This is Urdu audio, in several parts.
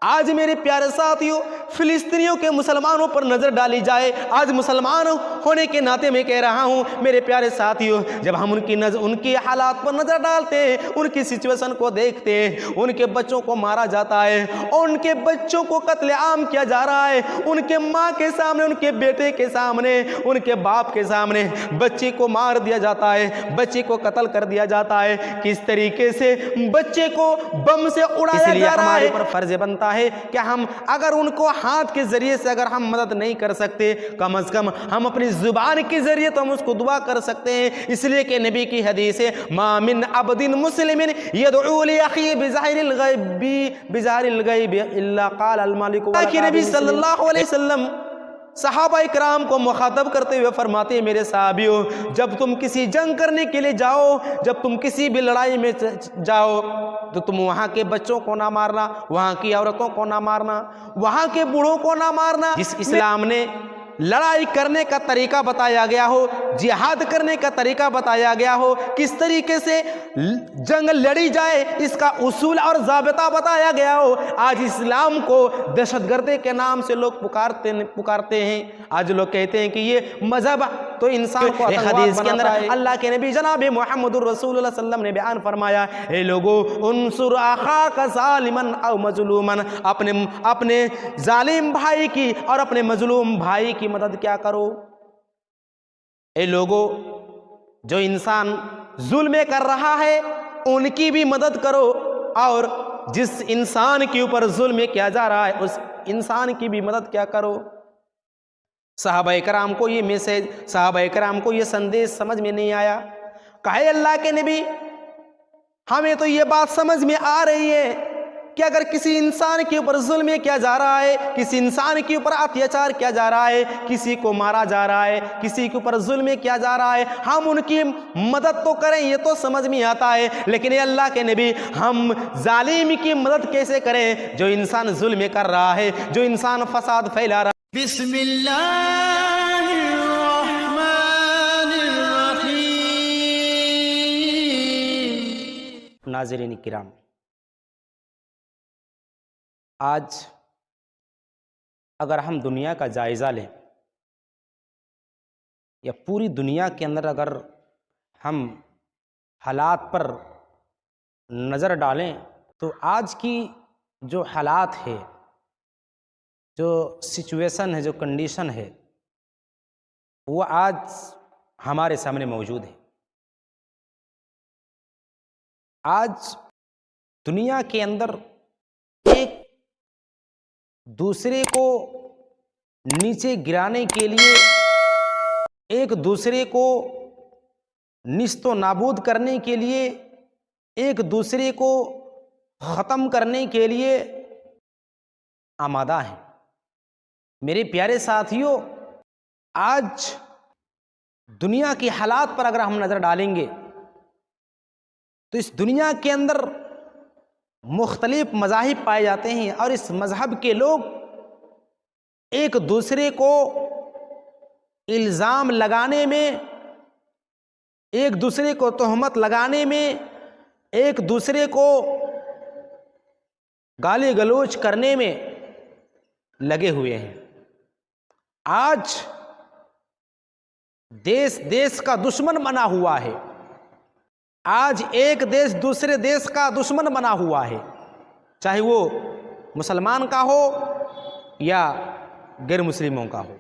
آج میرے پیارے ساتھیوں فلسطینیوں کے مسلمانوں پر نظر ڈالی جائے. آج مسلمان ہونے کے ناطے میں کہہ رہا ہوں میرے پیارے ساتھیوں، جب ہم ان کی حالات پر نظر ڈالتے ہیں، ان کی سچویشن کو دیکھتے ہیں، ان کے بچوں کو مارا جاتا ہے اور ان کے بچوں کو قتل عام کیا جا رہا ہے، ان کے ماں کے سامنے، ان کے بیٹے کے سامنے، ان کے باپ کے سامنے بچے کو مار دیا جاتا ہے، بچے کو قتل کر دیا جاتا ہے، کس طریقے سے بچے کو بم سے اڑایا جا رہا ہے. ہمارے پر فرض بنتا ہے کہ ہم اگر ان کو ہاتھ کے ذریعے سے اگر ہم مدد نہیں کر سکتے، کم از کم ہم اپنی زبان کے ذریعے تو ہم اس کو دعا کر سکتے ہیں. اس لیے کہ نبی کی حدیث ہے ما من عبد مسلم يدعو لاخيه بظاہر الغیب الا قال الملك. کہ نبی صلی اللہ علیہ وسلم صحابہ اکرام کو مخاطب کرتے ہوئے فرماتے ہیں میرے صحابیوں، جب تم کسی جنگ کرنے کے لیے جاؤ، جب تم کسی بھی لڑائی میں جاؤ تو تم وہاں کے بچوں کو نہ مارنا، وہاں کی عورتوں کو نہ مارنا، وہاں کے بوڑھوں کو نہ مارنا. جس اسلام نے لڑائی کرنے کا طریقہ بتایا گیا ہو، جہاد کرنے کا طریقہ بتایا گیا ہو، کس طریقے سے جنگ لڑی جائے اس کا اصول اور ضابطہ بتایا گیا ہو، آج اسلام کو دہشت گردی کے نام سے لوگ پکارتے ہیں. آج لوگ کہتے ہیں کہ یہ مذہب تو انسان کو حدیث کے اندر اللہ کے نبی جناب محمد الرسول اللہ صلی اللہ علیہ وسلم نے بیان فرمایا، اے لوگو انصر اخاک ظالما او مظلوما، اپنے ظالم بھائی کی اور اپنے مظلوم بھائی کی مدد کیا کرو. اے لوگو جو انسان ظلم کر رہا ہے ان کی بھی مدد کرو، اور جس انسان کے اوپر ظلم کیا جا رہا ہے اس انسان کی بھی مدد کیا کرو. صحابہ کرام کو یہ میسج، صحابہ کرام کو یہ سندیش سمجھ میں نہیں آیا. کہے اللہ کے نبی ہمیں تو یہ بات سمجھ میں آ رہی ہے کہ اگر کسی انسان کے اوپر ظلم کیا جا رہا ہے، کسی انسان کے اوپر اتیاچار کیا جا رہا ہے، کسی کو مارا جا رہا ہے، کسی کے اوپر ظلم کیا جا رہا ہے، ہم ان کی مدد تو کریں یہ تو سمجھ میں آتا ہے، لیکن اے اللہ کے نبی ہم ظالم کی مدد کیسے کریں جو انسان ظلم کر رہا ہے، جو انسان فساد پھیلا رہا ہے. بسم اللہ الرحمن الرحیم. ناظرین کرام، آج اگر ہم دنیا کا جائزہ لیں یا پوری دنیا کے اندر اگر ہم حالات پر نظر ڈالیں تو آج کی جو حالات ہے، جو سچویشن ہے، جو کنڈیشن ہے، وہ آج ہمارے سامنے موجود ہے. آج دنیا کے اندر ایک دوسرے کو نیچے گرانے کے لیے، ایک دوسرے کو نیست و نابود کرنے کے لیے، ایک دوسرے کو ختم کرنے کے لیے آمادہ ہیں. میرے پیارے ساتھیوں، آج دنیا کی حالات پر اگر ہم نظر ڈالیں گے تو اس دنیا کے اندر مختلف مذاہب پائے جاتے ہیں، اور اس مذہب کے لوگ ایک دوسرے کو الزام لگانے میں، ایک دوسرے کو تہمت لگانے میں، ایک دوسرے کو گالی گلوچ کرنے میں لگے ہوئے ہیں. آج دیش کا دشمن بنا ہوا ہے. آج ایک دیش دوسرے دیش کا دشمن بنا ہوا ہے، چاہے وہ مسلمان کا ہو یا غیر مسلموں کا ہو.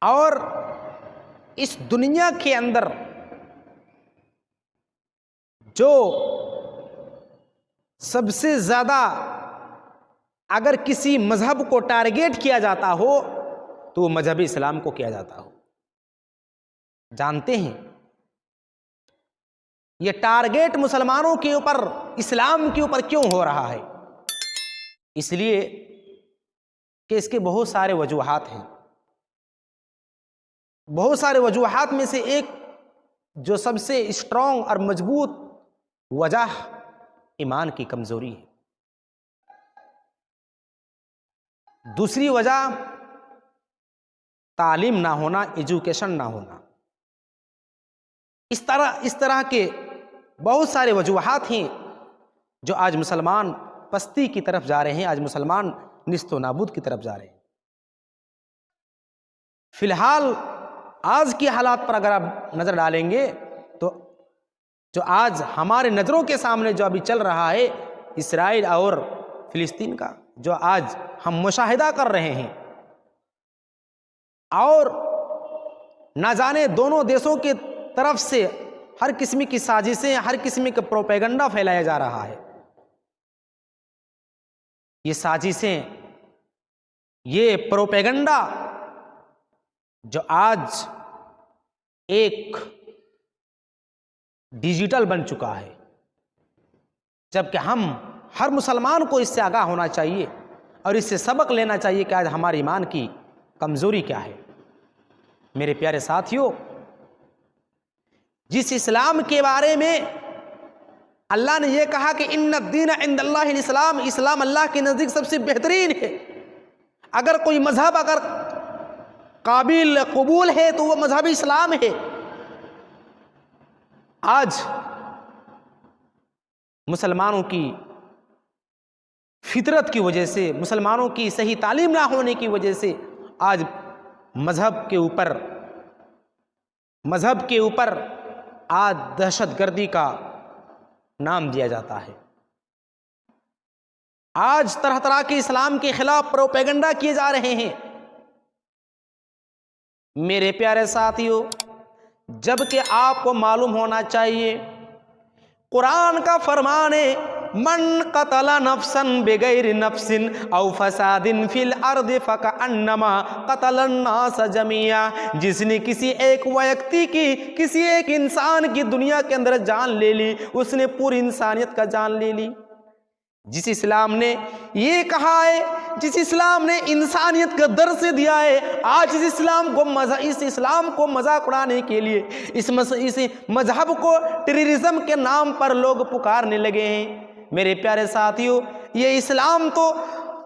اور اس دنیا کے اندر جو سب سے زیادہ اگر کسی مذہب کو ٹارگیٹ کیا جاتا ہو تو وہ مذہب اسلام کو کیا جاتا ہو. جانتے ہیں یہ ٹارگیٹ مسلمانوں کے اوپر، اسلام کے اوپر کیوں ہو رہا ہے؟ اس لیے کہ اس کے بہت سارے وجوہات ہیں. بہت سارے وجوہات میں سے ایک جو سب سے اسٹرانگ اور مضبوط وجہ ایمان کی کمزوری ہے. دوسری وجہ تعلیم نہ ہونا، ایجوکیشن نہ ہونا. اس طرح کے بہت سارے وجوہات ہیں جو آج مسلمان پستی کی طرف جا رہے ہیں، آج مسلمان نیست و نابود کی طرف جا رہے ہیں۔ فی الحال آج کی حالات پر اگر آپ نظر ڈالیں گے تو جو آج ہمارے نظروں کے سامنے جو ابھی چل رہا ہے اسرائیل اور فلسطین کا، جو آج ہم مشاہدہ کر رہے ہیں، اور نہ جانے دونوں دیشوں کی طرف سے ہر قسم کی سازشیں، ہر قسم کا پروپیگنڈا پھیلایا جا رہا ہے۔ یہ سازشیں، یہ پروپیگنڈا جو آج ایک ڈیجیٹل بن چکا ہے، جبکہ ہم ہر مسلمان کو اس سے آگاہ ہونا چاہیے اور اس سے سبق لینا چاہیے کہ آج ہمارے ایمان کی کمزوری کیا ہے۔ میرے پیارے ساتھیوں، جس اسلام کے بارے میں اللہ نے یہ کہا کہ ان الدین عند اللہ الاسلام، اسلام اللہ کے نزدیک سب سے بہترین ہے، اگر کوئی مذہب اگر قابل قبول ہے تو وہ مذہب اسلام ہے۔ آج مسلمانوں کی فطرت کی وجہ سے، مسلمانوں کی صحیح تعلیم نہ ہونے کی وجہ سے آج مذہب کے اوپر آج دہشت گردی کا نام دیا جاتا ہے۔ آج طرح طرح کے اسلام کے خلاف پروپیگنڈا کیے جا رہے ہیں۔ میرے پیارے ساتھیوں، جبکہ آپ کو معلوم ہونا چاہیے قرآن کا فرمان ہے من قتل نفسا بغیر نفس او فساد فی الارض فکأنما قتل الناس جميعا، جس نے کسی ایک ویکتی کی، کسی ایک انسان کی دنیا کے اندر جان لے لی، اس نے پوری انسانیت کا جان لے لی۔ جس اسلام نے یہ کہا ہے، جس اسلام نے انسانیت کا درس دیا ہے، آج اس اسلام کو مذاق اڑانے کے لیے اس مذہب کو ٹیررزم کے نام پر لوگ پکارنے لگے ہیں۔ میرے پیارے ساتھیوں، یہ اسلام تو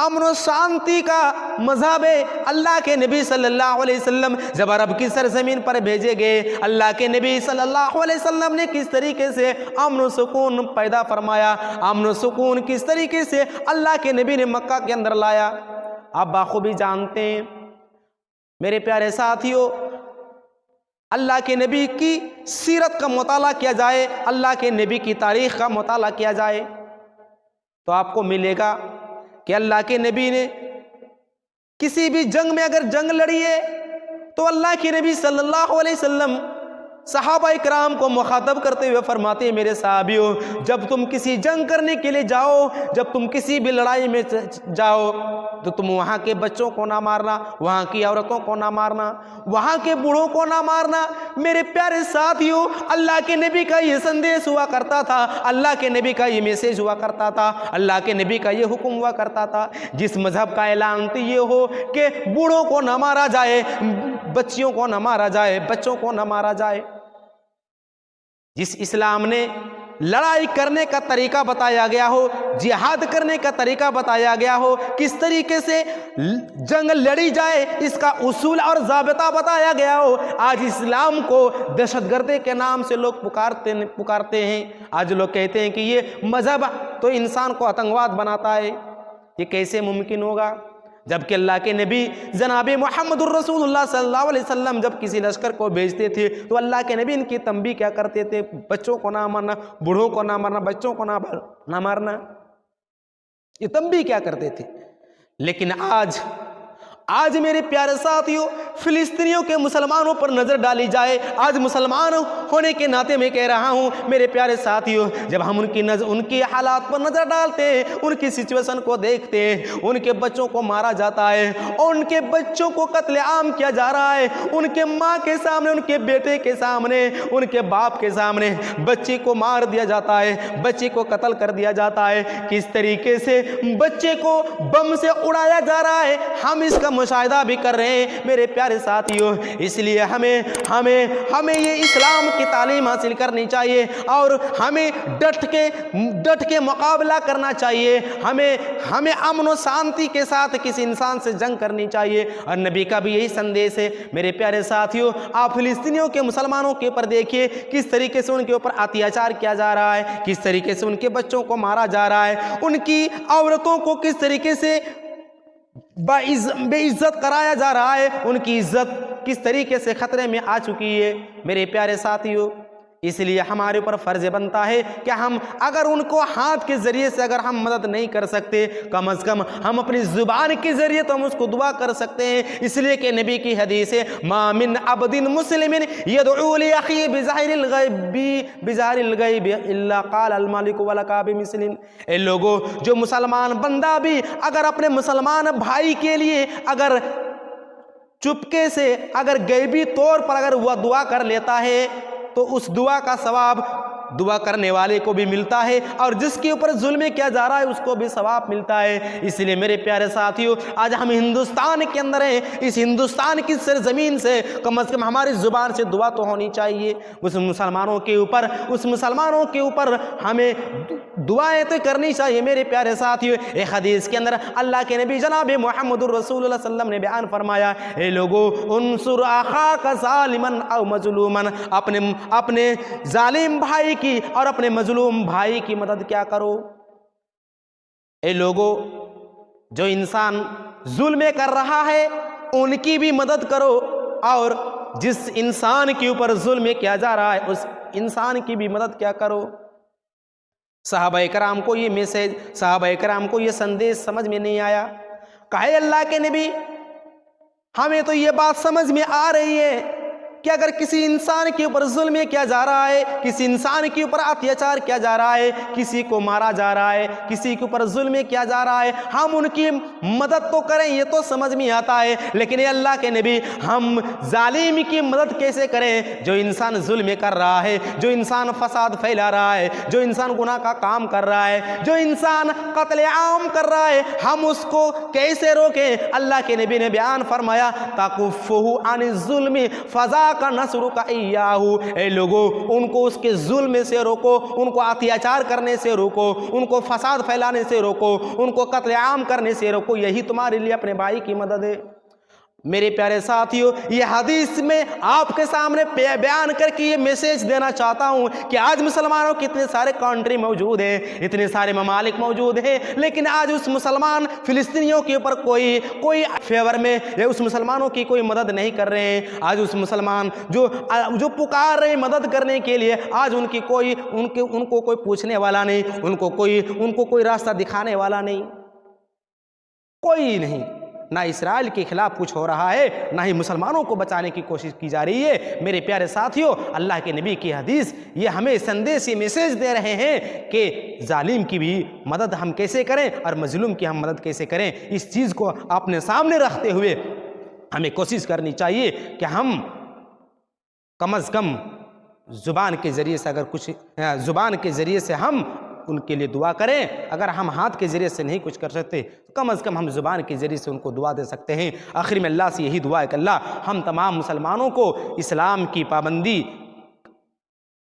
امن و شانتی کا مذہب ہے۔ اللہ کے نبی صلی اللہ علیہ وسلم جب عرب کی سرزمین پر بھیجے گئے، اللہ کے نبی صلی اللہ علیہ وسلم نے کس طریقے سے امن و سکون پیدا فرمایا، امن و سکون کس طریقے سے اللہ کے نبی نے مکہ کے اندر لایا، آپ بخوبی جانتے ہیں۔ میرے پیارے ساتھیوں، اللہ کے نبی کی سیرت کا مطالعہ کیا جائے، اللہ کے نبی کی تاریخ کا مطالعہ کیا جائے تو آپ کو ملے گا کہ اللہ کے نبی نے کسی بھی جنگ میں اگر جنگ لڑی ہے تو اللہ کے نبی صلی اللہ علیہ وسلم صحابہ اکرام کو مخاطب کرتے ہوئے فرماتے ہیں، میرے صحابیوں، جب تم کسی جنگ کرنے کے لیے جاؤ، جب تم کسی بھی لڑائی میں جاؤ تو تم وہاں کے بچوں کو نہ مارنا، وہاں کی عورتوں کو نہ مارنا، وہاں کے بوڑھوں کو نہ مارنا۔ میرے پیارے ساتھیوں، اللہ کے نبی کا یہ سندیش ہوا کرتا تھا، اللہ کے نبی کا یہ میسیج ہوا کرتا تھا، اللہ کے نبی کا یہ حکم ہوا کرتا تھا، جس مذہب کا اعلان تو یہ ہو کہ بوڑھوں کو نہ مارا جائے، بچیوں کو نہ مارا جائے، بچوں کو نہ مارا جائے۔ جس اسلام نے لڑائی کرنے کا طریقہ بتایا گیا ہو، جہاد کرنے کا طریقہ بتایا گیا ہو، کس طریقے سے جنگ لڑی جائے، اس کا اصول اور ضابطہ بتایا گیا ہو، آج اسلام کو دہشت گردی کے نام سے لوگ پکارتے ہیں۔ آج لوگ کہتے ہیں کہ یہ مذہب تو انسان کو آتنکواد بناتا ہے۔ یہ کیسے ممکن ہوگا جبکہ اللہ کے نبی جناب محمد الرسول اللہ صلی اللہ علیہ وسلم جب کسی لشکر کو بھیجتے تھے تو اللہ کے نبی ان کی تنبیہ کیا کرتے تھے؟ بچوں کو نہ مارنا، بوڑھوں کو نہ مارنا، بچوں کو نہ مارنا، یہ تنبیہ کیا کرتے تھے۔ لیکن آج میرے پیارے ساتھیوں، فلسطینیوں کے مسلمانوں پر نظر ڈالی جائے، آج مسلمان ہونے کے ناطے میں کہہ رہا ہوں میرے پیارے ساتھیوں، جب ہم ان کی حالات پر نظر ڈالتے ہیں، ان کی سچویشن کو دیکھتے ہیں، ان کے بچوں کو مارا جاتا ہے اور ان کے بچوں کو قتل عام کیا جا رہا ہے، ان کے ماں کے سامنے، ان کے بیٹے کے سامنے، ان کے باپ کے سامنے بچے کو مار دیا جاتا ہے، بچے کو قتل کر دیا جاتا ہے، کس طریقے سے بچے کو بم سے اڑایا جا رہا ہے، ہم اس کا مشاہدہ بھی کر رہے ہیں۔ میرے پیارے پیارے ساتھیوں اس لیے ہمیں یہ اسلام کی تعلیم حاصل کرنی چاہیے اور ہمیں ڈٹ کے مقابلہ کرنا چاہیے. ہمیں امن و شانتی کے ساتھ کسی انسان سے جنگ کرنی چاہیے. اور نبی کا بھی یہی سندیش ہے. میرے پیارے ساتھیوں آپ فلسطینیوں کے مسلمانوں کے اوپر دیکھیے کس طریقے سے ان کے اوپر اتیاچار کیا جا رہا ہے, کس طریقے سے ان کے بچوں کو مارا جا رہا ہے, ان کی عورتوں کو کس طریقے سے بے عزت کرایا جا رہا ہے, ان کی عزت کس طریقے سے خطرے میں آ چکی ہے. میرے پیارے ساتھیوں اس لیے ہمارے اوپر فرض بنتا ہے کہ ہم اگر ان کو ہاتھ کے ذریعے سے اگر ہم مدد نہیں کر سکتے, کم از کم ہم اپنی زبان کے ذریعے تو ہم اس کو دعا کر سکتے ہیں. اس لیے کہ نبی کی حدیث ہے ما من عبد مسلم یدعو لاخیہ بظاہر الغیب الا قال الملک ولک بمثل. اے لوگوں جو مسلمان بندہ بھی اگر اپنے مسلمان بھائی کے لیے اگر چپکے سے اگر غیبی طور پر اگر وہ دعا کر لیتا ہے تو اس دعا کا ثواب دعا کرنے والے کو بھی ملتا ہے اور جس کے اوپر ظلم کیا جا رہا ہے اس کو بھی ثواب ملتا ہے. اس لیے میرے پیارے ساتھیوں آج ہم ہندوستان کے اندر ہیں, اس ہندوستان کی سرزمین سے کم از کم ہماری زبان سے دعا تو ہونی چاہیے. اس مسلمانوں کے اوپر ہمیں دعائیں تو کرنی چاہیے. میرے پیارے ساتھیوں ایک حدیث کے اندر اللہ کے نبی جناب محمد الرسول اللہ صلی اللہ علیہ وسلم نے بیان فرمایا اے لوگو انصر اخاک ظالما او مظلوما, اپنے ظالم بھائی کی اور اپنے مظلوم بھائی کی مدد کیا کرو. اے لوگو جو انسان ظلم کر رہا ہے ان کی بھی مدد کرو اور جس انسان کے اوپر ظلم کیا جا رہا ہے اس انسان کی بھی مدد کیا کرو. صحابہ کرام کو یہ میسج, صحابہ کرام کو یہ سندیش سمجھ میں نہیں آیا. کہے اللہ کے نبی ہمیں تو یہ بات سمجھ میں آ رہی ہے کہ اگر کسی انسان کے اوپر ظلم کیا جا رہا ہے, کسی انسان کے اوپر اتیاچار کیا جا رہا ہے, کسی کو مارا جا رہا ہے, کسی کے اوپر ظلم کیا جا رہا ہے, ہم ان کی مدد تو کریں یہ تو سمجھ میں آتا ہے, لیکن اے اللہ کے نبی ہم ظالم کی مدد کیسے کریں؟ جو انسان ظلم کر رہا ہے, جو انسان فساد پھیلا رہا ہے, جو انسان گناہ کا کام کر رہا ہے, جو انسان قتل عام کر رہا ہے, ہم اس کو کیسے روکیں؟ اللہ کے نبی نے بیان فرمایا تکفہ عن الظلم فذاک نصر کا ایاہو. اے لوگو ان کو اس کے ظلم سے روکو, ان کو اتیاچار کرنے سے روکو, ان کو فساد پھیلانے سے روکو, ان کو قتل عام کرنے سے روکو, یہی تمہارے لیے اپنے بھائی کی مدد ہے. میرے پیارے ساتھیوں یہ حدیث میں آپ کے سامنے بیان کر کے یہ میسیج دینا چاہتا ہوں کہ آج مسلمانوں کے اتنے سارے کنٹری موجود ہیں, اتنے سارے ممالک موجود ہیں, لیکن آج اس مسلمان فلسطینیوں کے اوپر کوئی فیور میں یا اس مسلمانوں کی کوئی مدد نہیں کر رہے ہیں. آج اس مسلمان جو پکار رہے ہیں مدد کرنے کے لیے, آج ان کو کوئی پوچھنے والا نہیں, ان کو کوئی راستہ دکھانے والا نہیں, کوئی نہیں. نہ اسرائیل کے خلاف کچھ ہو رہا ہے, نہ ہی مسلمانوں کو بچانے کی کوشش کی جا رہی ہے. میرے پیارے ساتھیوں اللہ کے نبی کی حدیث یہ ہمیں سندیش یہ میسیج دے رہے ہیں کہ ظالم کی بھی مدد ہم کیسے کریں اور مظلوم کی ہم مدد کیسے کریں. اس چیز کو اپنے سامنے رکھتے ہوئے ہمیں کوشش کرنی چاہیے کہ ہم کم از کم زبان کے ذریعے سے ہم ان کے لیے دعا کریں. اگر ہم ہاتھ کے ذریعے سے نہیں کچھ کر سکتے تو کم از کم ہم زبان کے ذریعے سے ان کو دعا دے سکتے ہیں. آخر میں اللہ سے یہی دعا ہے کہ اللہ ہم تمام مسلمانوں کو اسلام کی پابندی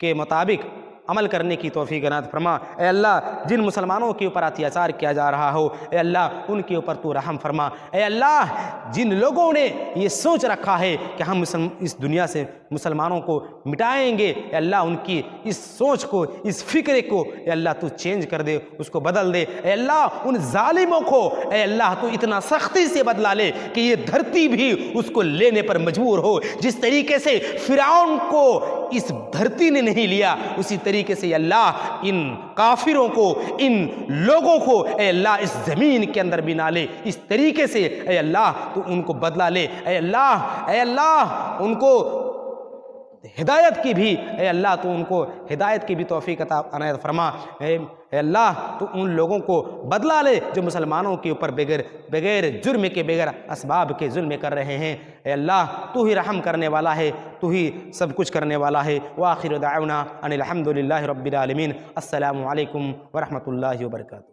کے مطابق عمل کرنے کی توفیق عنایت فرما. اے اللہ جن مسلمانوں کے اوپر اتیاچار کیا جا رہا ہو اے اللہ ان کے اوپر تو رحم فرما. اے اللہ جن لوگوں نے یہ سوچ رکھا ہے کہ ہم اس دنیا سے مسلمانوں کو مٹائیں گے, اے اللہ ان کی اس سوچ کو, اس فکر کو اے اللہ تو چینج کر دے, اس کو بدل دے. اے اللہ ان ظالموں کو اے اللہ تو اتنا سختی سے بدلا لے کہ یہ دھرتی بھی اس کو لینے پر مجبور ہو. جس طریقے سے فرعون کو اس دھرتی نے نہیں لیا اسی طریقے سے اللہ ان کافروں کو, ان لوگوں کو اے اللہ اس زمین کے اندر بھی نہ لے. اس طریقے سے اے اللہ تو ان کو بدلا لے. اے اللہ ان کو ہدایت کی بھی اے اللہ تو ان کو ہدایت کی بھی توفیق عطا عنایت فرما. اے اللہ تو ان لوگوں کو بدلا لے جو مسلمانوں کے اوپر بغیر جرم کے, بغیر اسباب کے ظلم کر رہے ہیں. اے اللہ تو ہی رحم کرنے والا ہے, تو ہی سب کچھ کرنے والا ہے. وآخر دعونا ان الحمد للہ رب العالمین. السلام علیکم ورحمۃ اللہ وبرکاتہ.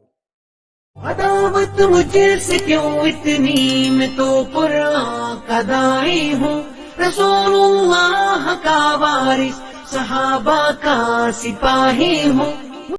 عداوت مجھ سے کیوں اتنی، میں تو قرآن کا داعی ہوں، رسول اللہ کا وارث، صحابہ کا سپاہی ہوں،